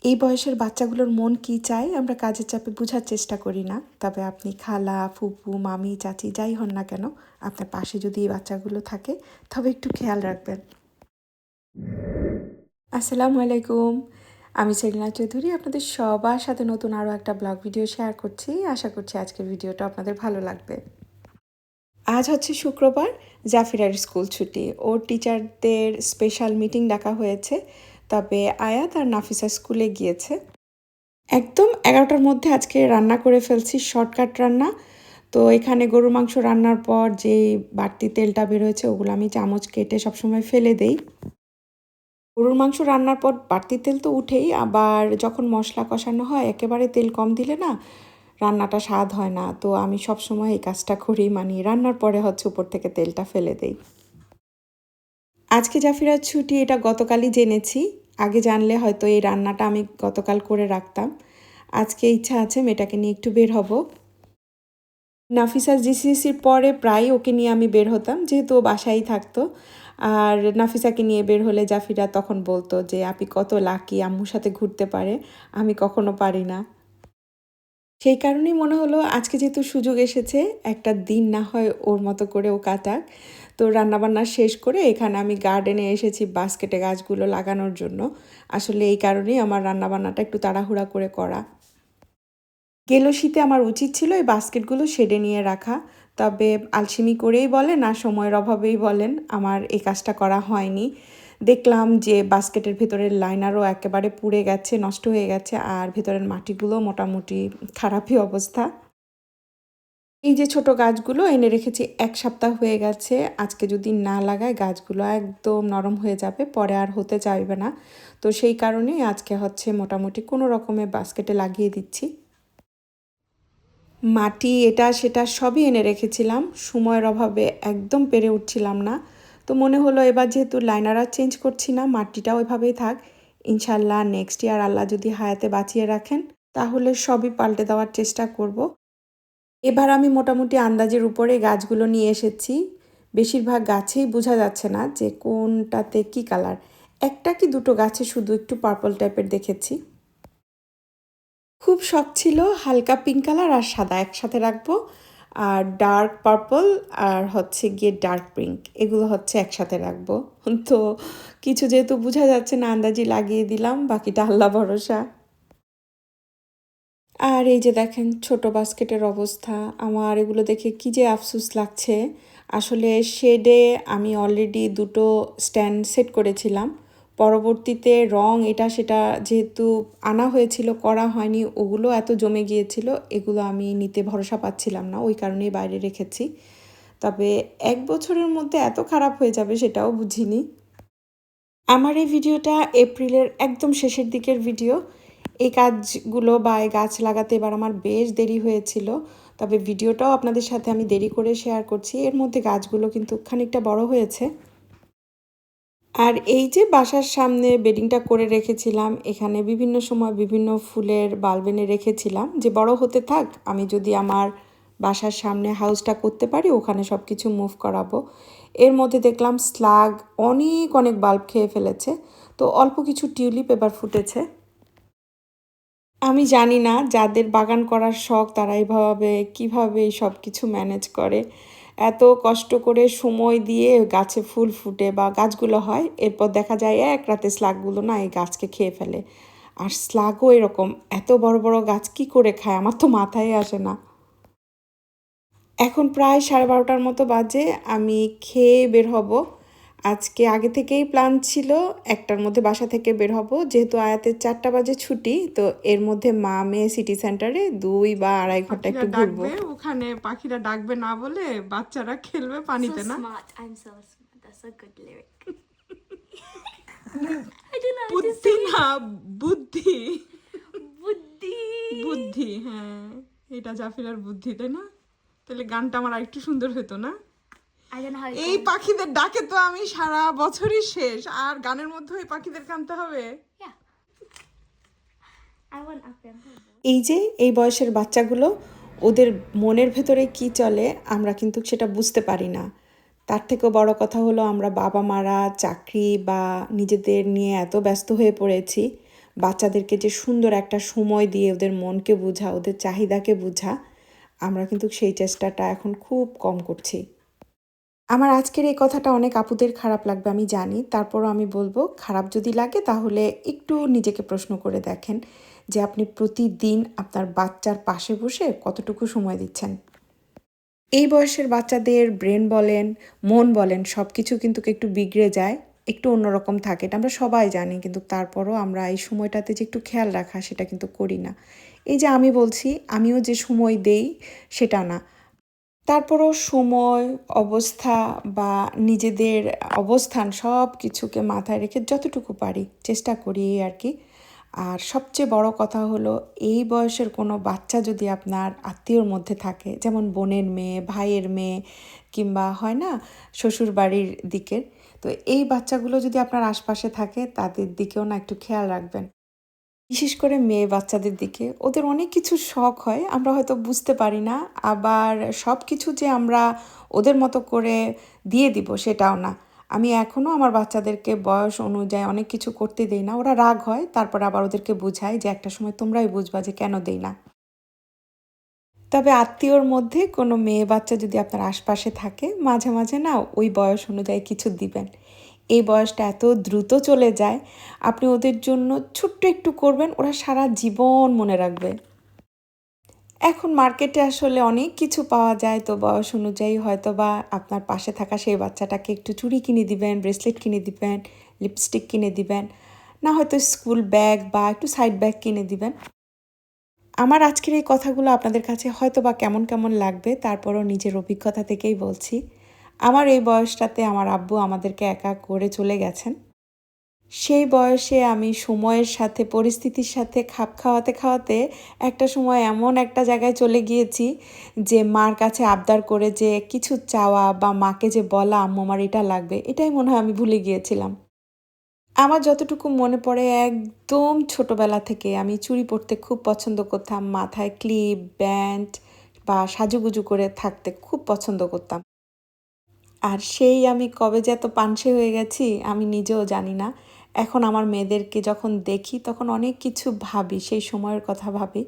এই বয়সের বাচ্চাগুলোর মন কি চায় আমরা কাজের চাপে বোঝার চেষ্টা করি না। তবে আপনি খালা, ফুপু, মামি, চাচি যাই হন না কেন, আপনার পাশে যদি এই বাচ্চাগুলো থাকে তবে একটু খেয়াল রাখবেন। আসসালামু আলাইকুম, আমি সেলিনা চৌধুরী আপনাদের সবার সাথে নতুন আরও একটা ব্লগ ভিডিও শেয়ার করছি। আশা করছি আজকের ভিডিওটা আপনাদের ভালো লাগবে। আজ হচ্ছে শুক্রবার, জাফিরার স্কুল ছুটি। ওর টিচারদের স্পেশাল মিটিং ডাকা হয়েছে, তবে আয়াত আর নাফিসা স্কুলে গিয়েছে। একদম 11টার মধ্যে আজকে রান্না করে ফেলছি, শর্টকাট রান্না। তো এখানে গরুর মাংস রান্নার পর যে বাড়তি তেলটা বের হয়েছে ওগুলো আমি চামচ কেটে সবসময় ফেলে দেই। গরুর মাংস রান্নার পর বাড়তি তেল তো উঠেই, আবার যখন মশলা কষানো হয় একেবারে তেল কম দিলে না রান্নাটা স্বাদ হয় না। তো আমি সবসময় এই কাজটা করি, মানে রান্নার পরে হচ্ছে উপর থেকে তেলটা ফেলে দেই। আজকে জাফিরার ছুটি, এটা গতকালই জেনেছি। আগে জানলে হয়তো এই রান্নাটা আমি গতকাল করে রাখতাম। আজকে ইচ্ছা আছে মেয়েটাকে নিয়ে একটু বের হব। নাফিসা জিসিসির পরে প্রায় ওকে নিয়ে আমি বের হতাম, যেহেতু ও বাসায় থাকতো। আর নাফিসাকে নিয়ে বের হলে জাফিরা তখন বলতো যে আপনি কত লাকি, আম্মুর সাথে ঘুরতে পারে, আমি কখনো পারি না। সেই কারণেই মনে হলো আজকে যেহেতু সুযোগ এসেছে, একটা দিন না হয় ওর মতো করে ও কাটাক। তো রান্নাবান্না শেষ করে এখানে আমি গার্ডেনে এসেছি বাস্কেটে গাছগুলো লাগানোর জন্য। আসলে এই কারণেই আমার রান্নাবান্নাটা একটু তাড়াহুড়া করে করা। গেল শীতে আমার উচিত ছিল এই বাস্কেটগুলো শেডে নিয়ে রাখা, তবে আলসেমি করেই বলেন আর সময়ের অভাবেই বলেন আমার এই কাজটা করা হয়নি। দেখলাম যে বাস্কেটের ভেতরের লাইনারও একেবারে পুড়ে গেছে, নষ্ট হয়ে গেছে, আর ভেতরের মাটিগুলো মোটামুটি খারাপই অবস্থা। এই যে ছোট গাছগুলো এনে রেখেছি, 1 সপ্তাহ হয়ে গেছে। আজকে যদি না লাগায় গাছগুলো একদম নরম হয়ে যাবে, পরে আর হতে চাইবে না। তো সেই কারণেই আজকে হচ্ছে মোটামুটি কোনো রকমে বাস্কেটে লাগিয়ে দিচ্ছি। মাটি এটা সেটা সবই এনে রেখেছিলাম, সময়ের অভাবে একদম পেরে উঠছিলাম না। তো মনে হলো এবার যেহেতু লাইনার আর চেঞ্জ করছি না, মাটিটা ওইভাবেই থাক। ইনশাল্লাহ নেক্সট ইয়ার আল্লাহ যদি হায়াতে বাঁচিয়ে রাখেন তাহলে সবই পাল্টে দেওয়ার চেষ্টা করব। এবার আমি মোটামুটি আন্দাজের উপরে গাছগুলো নিয়ে এসেছি। বেশিরভাগ গাছেই বোঝা যাচ্ছে না যে কোনটাতে কী কালার। একটা কি দুটো গাছে শুধু একটু পার্পল টাইপের দেখেছি। খুব শখ ছিল হালকা পিঙ্ক কালার আর সাদা একসাথে রাখবো, আর ডার্ক পার্পল আর হচ্ছে গিয়ে ডার্ক পিঙ্ক, এগুলো হচ্ছে একসাথে রাখবো। তো কিছু যেহেতু বোঝা যাচ্ছে না, আন্দাজি লাগিয়ে দিলাম, বাকিটা আল্লাহ ভরসা। আর এই যে দেখেন ছোট বাস্কেটের অবস্থা, আমার এগুলো দেখে কি যে আফসোস লাগছে। আসলে শেডে আমি অলরেডি দুটো স্ট্যান্ড সেট করেছিলাম। পরবর্তীতে রং এটা সেটা যেহেতু আনা হয়েছিল, করা হয়নি, ওগুলো এত জমে গিয়েছিল, এগুলো আমি নিতে ভরসা পাচ্ছিলাম না, ওই কারণেই বাইরে রেখেছি। তবে 1 বছরের মধ্যে এত খারাপ হয়ে যাবে সেটাও বুঝিনি। আমার এই ভিডিওটা এপ্রিলের একদম শেষের দিকের ভিডিও। এই কাজগুলো বা এই গাছ লাগাতে এবার আমার বেশ দেরি হয়েছিল, তবে ভিডিওটাও আপনাদের সাথে আমি দেরি করে শেয়ার করছি। এর মধ্যে গাছগুলো কিন্তু খানিকটা বড় হয়েছে। আর এই যে বাসার সামনে বেডিংটা করে রেখেছিলাম, এখানে বিভিন্ন সময় বিভিন্ন ফুলের বাল্ব এনে রেখেছিলাম যে বড় হতে থাক, আমি যদি আমার বাসার সামনে হাউসটা করতে পারি ওখানে সব কিছু মুভ করাবো। এর মধ্যে দেখলাম স্লাগ অনেক অনেক বাল্ব খেয়ে ফেলেছে, তো অল্প কিছু টিউলিপ এবার ফুটেছে। আমি জানি না যাদের বাগান করার শখ তারা এইভাবে কীভাবে এই সব কিছু ম্যানেজ করে। এত কষ্ট করে সময় দিয়ে গাছে ফুল ফুটে বা গাছগুলো হয়, এরপর দেখা যায় এক রাতে স্লাগগুলো না এই গাছকে খেয়ে ফেলে। আর স্লাগও এরকম এত বড় বড় গাছ কী করে খায় আমার তো মাথায় আসে না। এখন প্রায় 12:30টার মতো বাজে, আমি খেয়ে বের হব। আজকে আগে থেকেই প্ল্যান ছিল 1টার মধ্যে বাসা থেকে বের হব, যেহেতু আয়াতের 4টা বাজে ছুটি। তো এর মধ্যে মা মেয়ে সিটি সেন্টারে 2 বা 2.5 ঘন্টা একটু ঘুরবো। ওখানে পাখিরা ডাকবে না বলে বাচ্চারা খেলবে পানিতে না। Smart. I'm so smart. That's a good lyric. I don't know how to বুদ্ধি say না, বুদ্ধি। Buddhi. বুদ্ধি, হ্যাঁ, এটা জাফিরার বুদ্ধি, তাই না? তাহলে গানটা আমার আরেকটু সুন্দর হতো না? I don't know how এই it goes. পাখিদের ডাকে তো আমি সারা বছরই শেষ, আর গানের মধ্যে এই পাখিদের কানতে হবে। Yeah. I want up and এই যে এই বয়সের বাচ্চাগুলো, ওদের মনের ভেতরে কি চলে আমরা কিন্তু সেটা বুঝতে পারি না। তার থেকেও বড় কথা হলো আমরা বাবা মারা চাকরি বা নিজেদের নিয়ে এত ব্যস্ত হয়ে পড়েছি, বাচ্চাদেরকে যে সুন্দর একটা সময় দিয়ে ওদের মনকে বোঝা, ওদের চাহিদাকে বোঝা, আমরা কিন্তু সেই চেষ্টাটা এখন খুব কম করছি। আমার আজকের এই কথাটা অনেক আপুদের খারাপ লাগবে আমি জানি, তারপরও আমি বলবো খারাপ যদি লাগে তাহলে একটু নিজেকে প্রশ্ন করে দেখেন যে আপনি প্রতিদিন আপনার বাচ্চার পাশে বসে কতটুকু সময় দিচ্ছেন। এই বয়সের বাচ্চাদের ব্রেন বলেন, মন বলেন, সব কিছু কিন্তু একটু বিগড়ে যায়, একটু অন্যরকম থাকে, এটা আমরা সবাই জানি, কিন্তু তারপরও আমরা এই সময়টাতে যে একটু খেয়াল রাখা সেটা কিন্তু করি না। এই যে আমি বলছি আমিও যে সময় দেই সেটা না, তারপরও সময়, অবস্থা বা নিজেদের অবস্থান সব কিছুকে মাথায় রেখে যতটুকু পারি চেষ্টা করি এই আর কি। আর সবচেয়ে বড় কথা হলো এই বয়সের কোনো বাচ্চা যদি আপনার আত্মীয়র মধ্যে থাকে, যেমন বোনের মেয়ে, ভাইয়ের মেয়ে, কিংবা হয় না শ্বশুরবাড়ির দিকের, তো এই বাচ্চাগুলো যদি আপনার আশপাশে থাকে তাদের দিকেও না একটু খেয়াল রাখবেন। বিশেষ করে মেয়ে বাচ্চাদের দিকে ওদের অনেক কিছু শখ হয়, আমরা হয়তো বুঝতে পারি না, আবার সব কিছু যে আমরা ওদের মতো করে দিয়ে দিব সেটাও না। আমি এখনও আমার বাচ্চাদেরকে বয়স অনুযায়ী অনেক কিছু করতে দেই না, ওরা রাগ হয়, তারপর আবার ওদেরকে বুঝাই যে একটা সময় তোমরাই বুঝবা যে কেন দেই না। তবে আত্মীয়র মধ্যে কোনো মেয়ে বাচ্চা যদি আপনার আশপাশে থাকে মাঝে মাঝে না ওই বয়স অনুযায়ী কিছু দিবেন। এই বয়সটা এত দ্রুত চলে যায়, আপনি ওদের জন্য ছোট্ট একটু করবেন, ওরা সারা জীবন মনে রাখবে। এখন মার্কেটে আসলে অনেক কিছু পাওয়া যায়, তো বয়স অনুযায়ী হয়তো বা আপনার পাশে থাকা সেই বাচ্চাটাকে একটু চুড়ি কিনে দিবেন, ব্রেসলেট কিনে দিবেন, লিপস্টিক কিনে দিবেন, না হয়তো স্কুল ব্যাগ বা একটু সাইড ব্যাগ কিনে দিবেন। আমার আজকের এই কথাগুলো আপনাদের কাছে হয়তো বা কেমন কেমন লাগবে, তারপরও নিজের অভিজ্ঞতা থেকেই বলছি। আমার এই বয়সটাতে আমার আব্বু আমাদেরকে একা করে চলে গেছেন। সেই বয়সে আমি সময়ের সাথে, পরিস্থিতির সাথে খাপ খাওয়াতে খাওয়াতে একটা সময় এমন একটা জায়গায় চলে গিয়েছি যে মার কাছে আবদার করে যে কিছু চাওয়া বা মাকে যে বলা আম্মু আমার এটা লাগবে, এটাই মনে হয় আমি ভুলে গিয়েছিলাম। আমার যতটুকু মনে পড়ে একদম ছোটবেলা থেকে আমি চুড়ি পরতে খুব পছন্দ করতাম। মাথায় ক্লিপ, ব্যান্ড বা সাজুগুজু করে থাকতে খুব পছন্দ করতাম। আর সেই আমি কবে যে এত পানসে হয়ে গেছি আমি নিজেও জানি না। এখন আমার মেয়েদেরকে যখন দেখি তখন অনেক কিছু ভাবি, সেই সময়ের কথা ভাবি।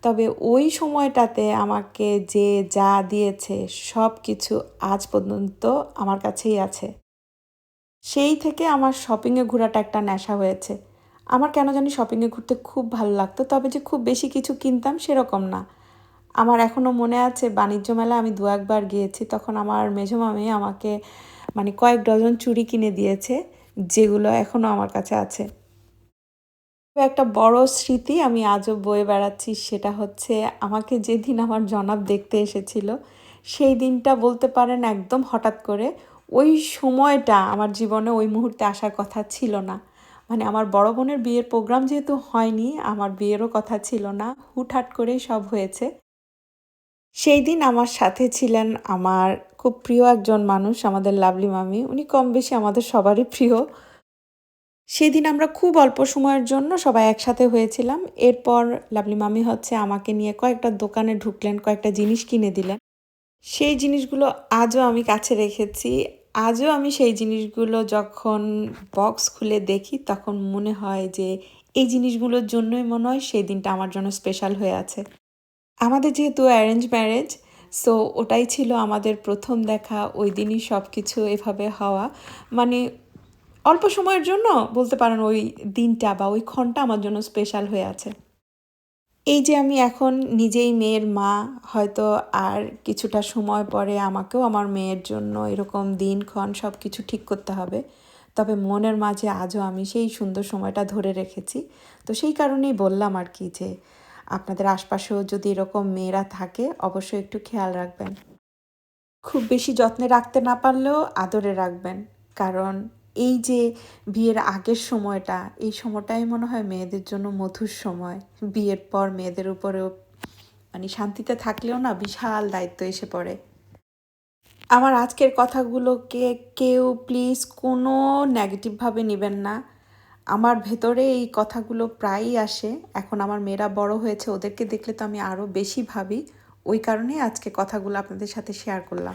তবে ওই সময়টাতে আমাকে যে যা দিয়েছে সব কিছু আজ পর্যন্ত আমার কাছেই আছে। সেই থেকে আমার শপিংয়ে ঘোরাটা একটা নেশা হয়েছে। আমার কেন জানি শপিংয়ে ঘুরতে খুব ভালো লাগতো। তবে যে খুব বেশি কিছু কিনতাম সেরকম না। আমার এখনো মনে আছে বাণিজ্য মেলায় আমি ২-১ বার গিয়েছি। তখন আমার মেঝো মামী আমাকে মানে কয়েক ডজন চুড়ি কিনে দিয়েছে, যেগুলো এখনো আমার কাছে আছে। একটা বড় স্মৃতি আমি আজও বয়ে বেড়াচ্ছি, সেটা হচ্ছে আমাকে যেদিন আমার জনাব দেখতে এসেছিল, সেই দিনটা বলতে পারেন একদম হঠাৎ করে। ওই সময়টা আমার জীবনে ওই মুহূর্তে আসার কথা ছিল না। মানে আমার বড় বোনের বিয়ের প্রোগ্রাম যেহেতু হয়নি, আমার বিয়েরও কথা ছিল না। হুটহাট করেই সব হয়েছে। সেই দিন আমার সাথে ছিলেন আমার খুব প্রিয় একজন মানুষ, আমাদের লাভলি মামি। উনি কম বেশি আমাদের সবারই প্রিয়। সেদিন আমরা খুব অল্প সময়ের জন্য সবাই একসাথে হয়েছিলাম। এরপর লাভলি মামি হচ্ছে আমাকে নিয়ে কয়েকটা দোকানে ঢুকলেন, কয়েকটা জিনিস কিনে দিলেন। সেই জিনিসগুলো আজও আমি কাছে রেখেছি। আজও আমি সেই জিনিসগুলো যখন বক্স খুলে দেখি তখন মনে হয় যে এই জিনিসগুলোর জন্যই মনে হয় সেই দিনটা আমার জন্য স্পেশাল হয়ে আছে। আমাদের যেহেতু অ্যারেঞ্জ ম্যারেজ, সো ওটাই ছিল আমাদের প্রথম দেখা। ওই দিনই সব কিছু এভাবে হওয়া। মানে অল্প সময়ের জন্য বলতে পারেন ওই দিনটা বা ওই ক্ষণটা আমার জন্য স্পেশাল হয়ে আছে। এই যে আমি এখন নিজেই মেয়ের মা, হয়তো আর কিছুটা সময় পরে আমাকেও আমার মেয়ের জন্য এরকম দিনক্ষণ সব কিছু ঠিক করতে হবে। তবে মনের মাঝে আজও আমি সেই সুন্দর সময়টা ধরে রেখেছি। তো সেই কারণেই বললাম আর কি যে আপনাদের আশপাশেও যদি এরকম মেয়েরা থাকে অবশ্যই একটু খেয়াল রাখবেন। খুব বেশি যত্নে রাখতে না পারলেও আদরে রাখবেন। কারণ এই যে বিয়ের আগের সময়টা, এই সময়টাই মনে হয় মেয়েদের জন্য মধুর সময়। বিয়ের পর মেয়েদের উপরেও মানে শান্তিতে থাকলেও না বিশাল দায়িত্ব এসে পড়ে। আমার আজকের কথাগুলোকে কেউ প্লিজ কোনো নেগেটিভভাবে নেবেন না। আমার ভেতরে এই কথাগুলো প্রায়ই আসে। এখন আমার মেয়েরা বড় হয়েছে, ওদেরকে দেখলে তো আমি আরও বেশি ভাবি। ওই কারণেই আজকে কথাগুলো আপনাদের সাথে শেয়ার করলাম।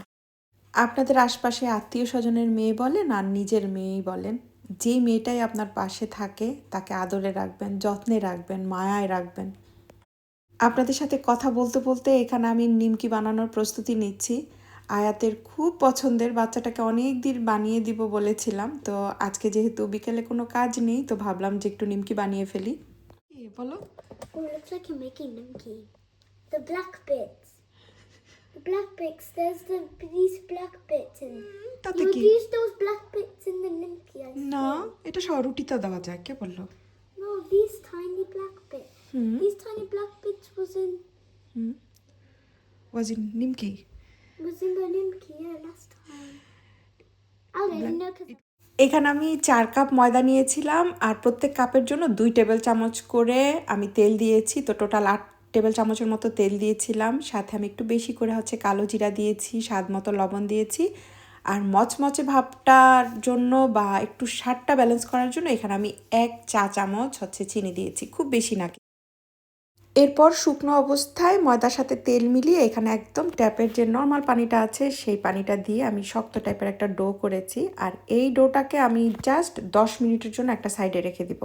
আপনাদের আশপাশে আত্মীয় স্বজনের মেয়ে বলেন আর নিজের মেয়েই বলেন, যেই মেয়েটাই আপনার পাশে থাকে তাকে আদরে রাখবেন, যত্নে রাখবেন, মায়ায় রাখবেন। আপনাদের সাথে কথা বলতে বলতে এখানে আমি নিমকি বানানোর প্রস্তুতি নিচ্ছি। আয়াতের খুব পছন্দের, বাচ্চাটাকে অনেক দিন বানিয়ে দিব বলেছিলাম, তো আজকে যেহেতু বিকেলে কোনো কাজ নেই তো ভাবলাম যে একটু নিমকি বানিয়ে ফেলি। বলো। Oh, it looks like you're making nimki. The black bits. The black bits. There's these black bits in. তাতে You কি? use those black bits in the nimki. I না, swear. এটা রুটিতে দেওয়া যায়, কে বললো? No, these tiny black bits. These tiny black bits was in Nimki. the nimki, yeah, last time. I didn't know 'cause এখানে আমি 4 cup ময়দা নিয়েছিলাম আর প্রত্যেক কাপের জন্য 2 টেবিল চামচ করে আমি তেল দিয়েছি, তো টোটাল 8 টেবিল চামচের মতো তেল দিয়েছিলাম। সাথে আমি একটু বেশি করে কালো জিরা দিয়েছি, স্বাদ মতো লবণ দিয়েছি। আর মচমচে ভাবটার জন্য বা একটু স্বাদটা ব্যালেন্স করার জন্য এখানে আমি 1 চা চামচ চিনি দিয়েছি, খুব বেশি না। এরপর শুকনো অবস্থায় ময়দার সাথে তেল মিলিয়ে এখানে একদম ট্যাপের যে নর্মাল পানিটা আছে সেই পানিটা দিয়ে আমি শক্ত টাইপের একটা ডো করেছি। আর এই ডোটাকে আমি জাস্ট 10 মিনিটের জন্য একটা সাইডে রেখে দিব।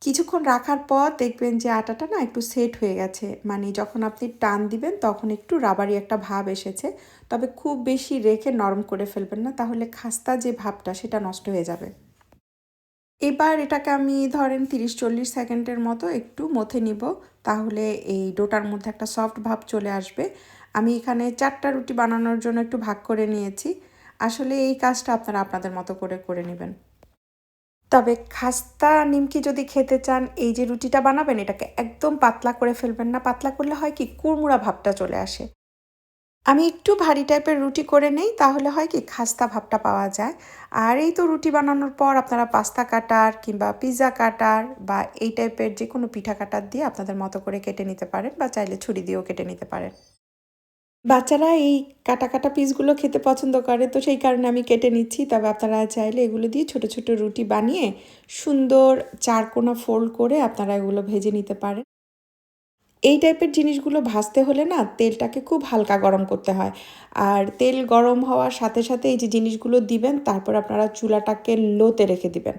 কিছুক্ষণ রাখার পর দেখবেন যে আটাটা না একটু সেট হয়ে গেছে, মানে যখন আপনি টান দিবেন তখন একটু রাবারি একটা ভাব এসেছে। তবে খুব বেশি রেখে নরম করে ফেলবেন না, তাহলে খাস্তা যে ভাবটা সেটা নষ্ট হয়ে যাবে। এবার এটাকে আমি ধরেন 30-40 সেকেন্ডের মতো একটু মথে নিব, তাহলে এই ডোটার মধ্যে একটা সফট ভাব চলে আসবে। আমি এখানে 4টা রুটি বানানোর জন্য একটু ভাগ করে নিয়েছি। আসলে এই কাজটা আপনারা আপনাদের মতো করে নেবেন। তবে খাস্তা নিমকি যদি খেতে চান, এই যে রুটিটা বানাবেন এটাকে একদম পাতলা করে ফেলবেন না, পাতলা করলে হয় কি কুড়মুড়া ভাবটা চলে আসে। আমি একটু ভারী টাইপের রুটি করে নেই, তাহলে হয় কি খাস্তা ভাবটা পাওয়া যায়। আর এই তো রুটি বানানোর পর আপনারা পাস্তা কাটার কিংবা পিৎজা কাটার বা এই টাইপের যে কোনো পিঠা কাটার দিয়ে আপনাদের মতো করে কেটে নিতে পারেন, বা চাইলে ছুরি দিয়েও কেটে নিতে পারেন। বাচ্চারা এই কাটা কাটা পিসগুলো খেতে পছন্দ করে, তো সেই কারণে আমি কেটে নিচ্ছি। তবে আপনারা চাইলে এগুলো দিয়ে ছোট ছোট রুটি বানিয়ে সুন্দর চারকোনা ফোল্ড করে আপনারা এগুলো ভেজে নিতে পারেন। এই টাইপের জিনিসগুলো ভাজতে হলে না তেলটাকে খুব হালকা গরম করতে হয়। আর তেল গরম হওয়ার সাথে সাথে এই যে জিনিসগুলো দিবেন, তারপর আপনারা চুলাটাকে লোতে রেখে দিবেন।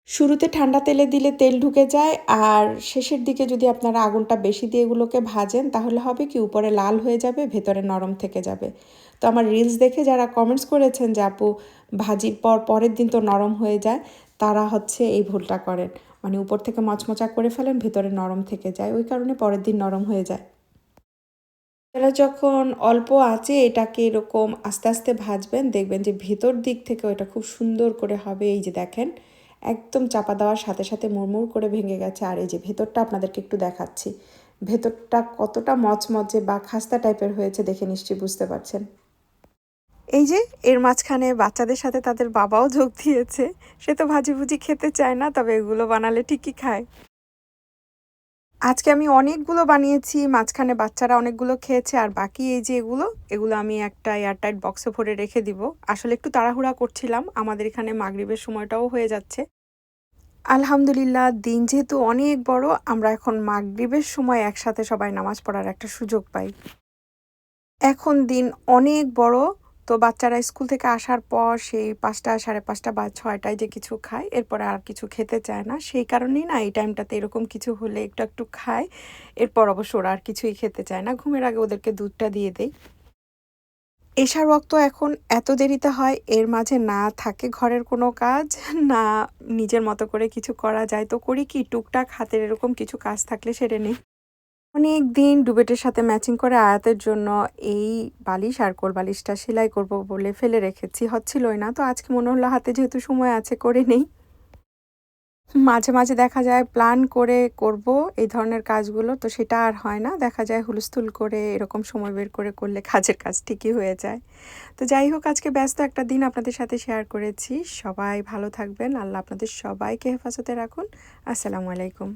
শুরুতে ঠান্ডা তেলে দিলে তেল ঢুকে যায়, আর শেষের দিকে যদি আপনারা আগুনটা বেশি দিয়ে এগুলোকে ভাজেন তাহলে হবে কি উপরে লাল হয়ে যাবে, ভেতরে নরম থেকে যাবে। তো আমার রিলস দেখে যারা কমেন্টস করেছেন যে আপু ভাজির পর পরের দিন তো নরম হয়ে যায়, তারা এই ভুলটা করেন। মানে উপর থেকে মচমচা করে ফেলেন, ভেতরে নরম থেকে যায়, ওই কারণে পরের দিন নরম হয়ে যায়। এরা যখন অল্প আঁচে এটাকে এরকম আস্তে আস্তে ভাজবেন, দেখবেন যে ভেতর দিক থেকে ওটা খুব সুন্দর করে হবে। এই যে দেখেন একদম চাপা দেওয়ার সাথে সাথে মুড়মুড় করে ভেঙে গেছে। আর এই যে ভেতরটা আপনাদেরকে একটু দেখাচ্ছি, ভেতরটা কতটা মচমচে বা খাস্তা টাইপের হয়েছে দেখে নিশ্চয়ই বুঝতে পারছেন। এই যে এর মাঝখানে বাচ্চাদের সাথে তাদের বাবাও যোগ দিয়েছে। সে তো ভাজি ভুজি খেতে চায় না, তবে এগুলো বানালে ঠিকই খায়। আজকে আমি অনেকগুলো বানিয়েছি, মাঝখানে বাচ্চারা অনেকগুলো খেয়েছে, আর বাকি এই যে এগুলো আমি একটা এয়ারটাইট বক্সে ভরে রেখে দিব। আসলে একটু তাড়াহুড়া করছিলাম, আমাদের এখানে মাগরিবের সময়টাও হয়ে যাচ্ছে। আলহামদুলিল্লাহ, দিন যেহেতু অনেক বড়, আমরা এখন মাগরিবের সময় একসাথে সবাই নামাজ পড়ার একটা সুযোগ পাই। এখন দিন অনেক বড়, তো বাচ্চারা স্কুল থেকে আসার পর সেই 5টা, 5:30 বা 6টায় যে কিছু খায়, এরপরে আর কিছু খেতে চায় না। সেই কারণেই না এই টাইমটাতে এরকম কিছু হলে একটু একটু খায়, এরপর অবশ্য ওরা আর কিছুই খেতে চায় না। ঘুমের আগে ওদেরকে দুধটা দিয়ে দেই। এশার ওয়াক্ত এখন এত দেরিতে হয়, এর মাঝে না থাকে ঘরের কোনো কাজ, না নিজের মতো করে কিছু করা যায়, তো করি কি টুকটাক হাতের এরকম কিছু কাজ থাকলে সেরে নেই। অনেক দিন ডুবেটের সাথে ম্যাচিং করে আয়াতের জন্য এই বালিশ আর কোল বালিশটা সেলাই করব বলে ফেলে রেখেছি, হচ্ছিলই না। তো আজকে মনে হলো হাতে যেহেতু সময় আছে করে নেই। মাঝে মাঝে দেখা যায় প্ল্যান করে করব এই ধরনের কাজগুলো, তো সেটা আর হয় না। দেখা যায় হুলস্থুল করে এরকম সময় বের করে করলে কাজের কাজ ঠিকই হয়ে যায়। তো যাই হোক, আজকে ব্যস্ত একটা দিন আপনাদের সাথে শেয়ার করেছি। সবাই ভালো থাকবেন, আল্লাহ আপনাদের সবাইকে হেফাজতে রাখুন। আসসালামু আলাইকুম।